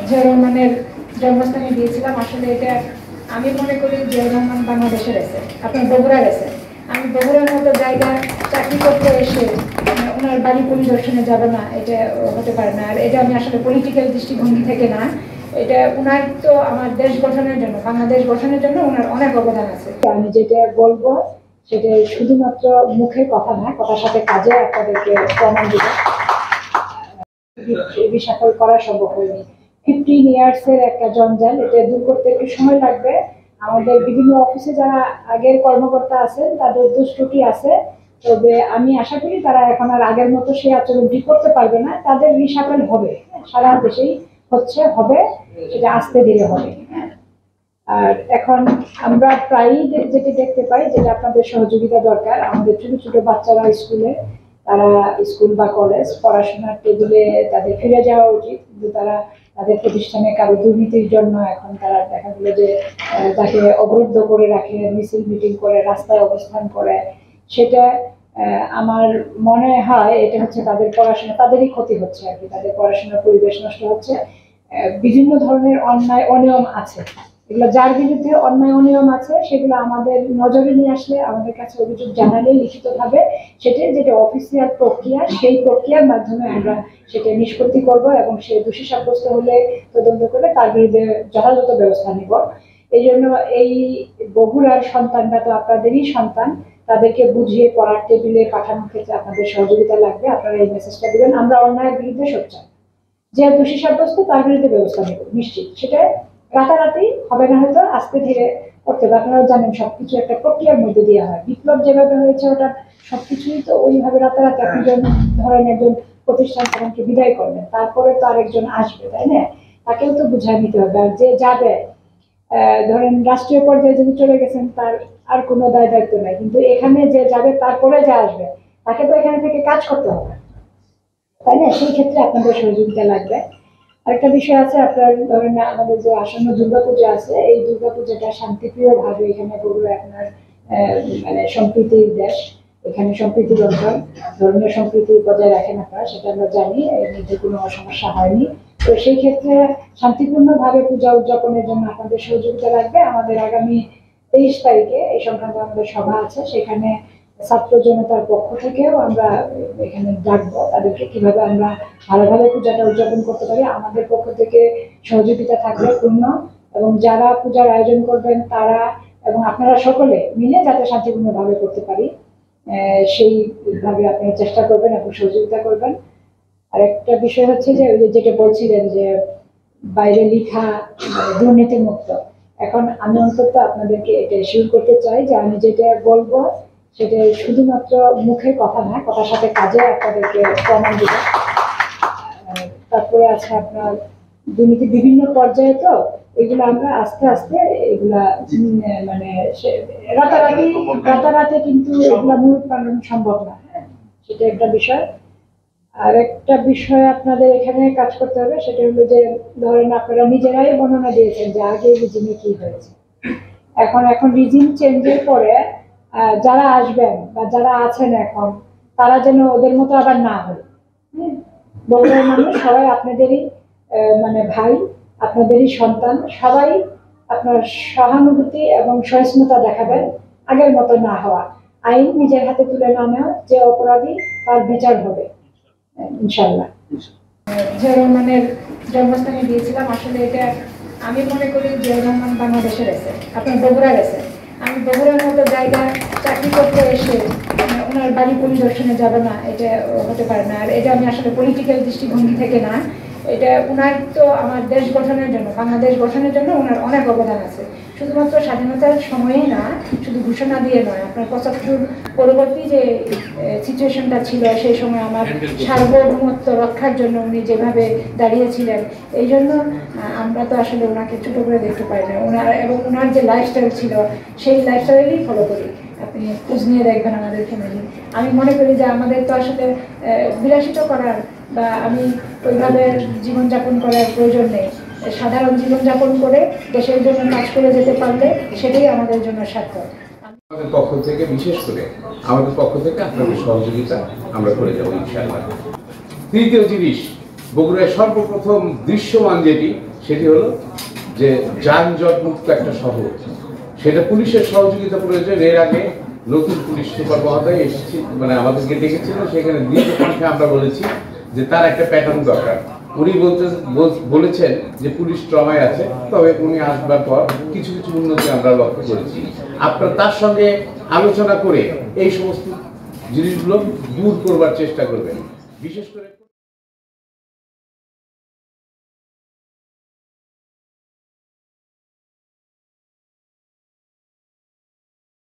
জিয়া রহমানের জন্মস্থানে দিয়েছিলাম। আসলে এটা আমি মনে করি জিয়া রহমান বাংলাদেশে গেছে, আপনার বগুড়া গেছে। আমি বগুড়ার মতো জায়গায় চাকরি করতে এসে ওনার বাড়ি পরিদর্শনে যাবে না, এটা হতে পারে না। আর এটা আমি আসলে পলিটিক্যাল দৃষ্টিভঙ্গি থেকে না, এটা ওনার তো আমার দেশ গঠনের জন্য, বাংলাদেশ গঠনের জন্য ওনার অনেক অবদান আছে। আমি যেটা বলবো সেটা শুধুমাত্র মুখের কথা না, কথার সাথে কাজে আপনাদেরকে প্রমাণ দিব। রিসাফল করা সম্ভব হয়নি। 15 ইয়ার্স এর একটা জঞ্জাল, এটা দূর করতে একটু সময় লাগবে। আমাদের বিভিন্ন অফিসে যারা আগের কর্মকর্তা আছেন তাদের দুষ্ত্রুটি আছে, তবে আমি আশা করি তারা এখন আর আগের মতো সেই আচরণটি করতে পারবে না। তাদের রিসাফল হবে, সারা দেশেই হচ্ছে, হবে, সেটা আস্তে ধীরে হবে। আর এখন আমরা প্রায়ই যেটি দেখতে পাই, যেটা আপনাদের সহযোগিতা দরকার। আমাদের ছোট ছোট বাচ্চারা স্কুলে, তারা স্কুল বা কলেজ পড়াশোনার টেবিলে তাদের ফিরে যাওয়া উচিত, কিন্তু তারা তাদের প্রতিষ্ঠানে কারো দুর্নীতির জন্য এখন তারা দেখা গেল যে তাকে অবরুদ্ধ করে রাখে, মিছিল মিটিং করে, রাস্তায় অবস্থান করে। সেটা আমার মনে হয় এটা হচ্ছে তাদের পড়াশোনা, তাদেরই ক্ষতি হচ্ছে আর কি, তাদের পড়াশোনার পরিবেশ নষ্ট হচ্ছে। বিভিন্ন ধরনের অন্যায় অনিয়ম আছে, এগুলো যার বিরুদ্ধে অন্যায় অনিয়ম আছে সেগুলো আমাদের নজরে নিয়ে আসলে, আমাদের কাছে অভিযোগ জানালে লিখিতভাবে যেটা অফিসিয়াল প্রক্রিয়া, সেই প্রক্রিয়ার মাধ্যমে আমরা সেটা নিষ্পত্তি করব এবং সে দোষী সাব্যস্ত হলে তদন্ত করে তার বিরুদ্ধে যথাযথ ব্যবস্থা নিব। এই জন্য এই বগুড়ার সন্তানরা তো আপনাদেরই সন্তান, তাদেরকে বুঝিয়ে পড়ার টেবিলে পাঠানোর ক্ষেত্রে আপনাদের সহযোগিতা লাগবে। আপনারা এই মেসেজটা দিবেন। আমরা অন্যায়ের বিরুদ্ধে সোচ্চার, যে দোষী সাব্যস্ত তার বিরুদ্ধে ব্যবস্থা নেব নিশ্চিত। সেটা রাতারাতি হবে না, হয়তো আস্তে ধীরে করতে হবে। আপনারা জানেন সবকিছু একটা প্রক্রিয়ার মধ্যে দিয়ে হয়। বিপ্লব যেভাবে হয়েছে ওটা সবকিছুই তো ওইভাবে রাতারাতি আপনি ধরেন একজন প্রতিষ্ঠান থেকে বিদায় করলেন, তারপরে তো আরেকজন আসবে, তাই না? তাকেও তো বুঝায় নিতে হবে। আর যে যাবে, ধরেন রাষ্ট্রীয় পর্যায়ে যদি চলে গেছেন তার আর কোনো দায় দায়িত্ব নাই, কিন্তু এখানে যে যাবে তারপরে যে আসবে তাকে তো এখানে থেকে কাজ করতে হবে, তাই না? সেই ক্ষেত্রে আপনাদের সহযোগিতা লাগবে। আরেকটা বিষয় আছে, আপনার ধরেন আমাদের যে আসন্ন দুর্গাপূজা আছে, এই দুর্গাপূজাটা শান্তিপ্রিয় ভাবে এখানে বগুড়া আপনার মানে সম্প্রীতির দেশ, এখানে সম্প্রীতির অঞ্চল, ধর্মীয় সম্প্রীতি বজায় রাখেন আপনারা, সেটা আমরা জানি, এর মধ্যে কোনো সমস্যা হয়নি। তো সেই ক্ষেত্রে শান্তিপূর্ণভাবে পূজা উদযাপনের জন্য আপনাদের সহযোগিতা লাগবে। আমাদের আগামী 23 তারিখে এই সংক্রান্ত আমাদের সভা আছে, সেখানে ছাত্র জনতার পক্ষ থেকেও আমরা এখানে ডাকবো তাদেরকে, কিভাবে আমরা ভালোভাবে পূজাটা উদযাপন করতে পারি। আমাদের পক্ষ থেকে সহযোগিতা থাকবে পূর্ণ, এবং যারা পূজার আয়োজন করবেন তারা এবং আপনারা সকলে মিলে যাতে শান্তিপূর্ণভাবে করতে পারি সেইভাবে আপনারা চেষ্টা করবেন এবং সহযোগিতা করবেন। আর একটা বিষয় হচ্ছে যে যেটা বলছিলেন যে বাইরে লেখা দুর্নীতি মুক্ত, এখন আমি অন্তত আপনাদেরকে এটা শিওর করতে চাই যে আমি যেটা বলবো সেটা শুধুমাত্র মুখের কথা না, কথার সাথে কাজে আপনাদেরকে প্রমাণ দিব। তারপরে আছে আপনার দুর্নীতি বিভিন্ন পর্যায়ে, তো এগুলো আমরা আস্তে আস্তে এগুলা মানে রাতারাতি কিন্তু এগুলা মূল পালন সম্ভব না, সেটা একটা বিষয়। আর একটা বিষয় আপনাদের এখানে কাজ করতে হবে, সেটা হলো যে ধরেন আপনারা নিজেরাই বর্ণনা দিয়েছেন যে আগে রিজিমে কি হয়েছে, এখন রিজিম চেঞ্জের পরে যারা আসবেন বা যারা আছেন এখন, তারা যেন ওদের মতো আবার না হয়। বগুড়ার মানুষ সবাই আপনাদেরই মানে ভাই, আপনাদেরই সন্তান, সবাই আপনার সহানুভূতি এবং সহিষ্ণুতা দেখাবেন, আগের মতো না হওয়া, আইন নিজের হাতে তুলে না নেওয়া, যে অপরাধী তার বিচার হবে ইনশাল্লাহ। জিয়া রহমানের জন্মস্থানে দিয়েছিলাম। আসলে এটা আমি মনে করি জিয়া রহমান বাংলাদেশে গেছে, আপনার বগুড়া গেছে। আমি বগুড়ার মতো জায়গায় চাকরি করতে এসে ওনার বাড়ি পরিদর্শনে যাবে না, এটা হতে পারে না। আর এটা আমি আসলে পলিটিক্যাল দৃষ্টিভঙ্গি থেকে না, এটা ওনার তো আমার দেশ গঠনের জন্য, বাংলাদেশ গঠনের জন্য ওনার অনেক অবদান আছে। শুধুমাত্র স্বাধীনতার সময়েই না, শুধু ঘোষণা দিয়ে নয়, আপনার 75 পরবর্তী যে সিচুয়েশনটা ছিল সেই সময় আমার সার্বভৌমত্ব রক্ষার জন্য উনি যেভাবে দাঁড়িয়েছিলেন, এই জন্য আমরা তো আসলে ওনাকে ছোট করে দেখতে পাই না। ওনার এবং ওনার যে লাইফস্টাইল ছিল সেই লাইফস্টাইলই ফলো করি। আপনি খোঁজ নিয়ে দেখবেন আমাদের ফ্যামিলি। আমি মনে করি যে আমাদের তো আসলে বিলাসিত করার বা আমি ওইভাবে জীবনযাপন করার প্রয়োজন নেই। সাধারণ জীবনযাপন করে দেশের জন্য কাজ করে যেতে পারলে সেটাই আমাদের জন্য সার্থক। আমাদের পক্ষ থেকে, বিশেষ করে আমাদের পক্ষ থেকে আপনাদের সহযোগিতা আমরা করে যাবো ইনশাআল্লাহ। তৃতীয় জিনিস, বগুড়ায় সর্বপ্রথম দৃশ্যমান যেটি সেটি হলো যে যানজট মুক্ত একটা শহর। সেটা পুলিশের সহযোগিতা প্রয়োজন। এর আগে নতুন পুলিশ সুপার মহোদয় এসেছি, মানে আমাদেরকে ডেকেছিল, সেখানে দীর্ঘ কণ্ঠে আমরা বলেছি যে তার একটা প্যাটার্ন দরকার। উনি বলেছেন যে পুলিশ ট্রমায় আছে, তবে উনি আসবার পর কিছু কিছু উন্নতি আমরা লক্ষ্য করেছি। আপনারা তার সঙ্গে আলোচনা করে এই সমস্ত জিনিসগুলো দূর করবার চেষ্টা করবেন, বিশেষ করে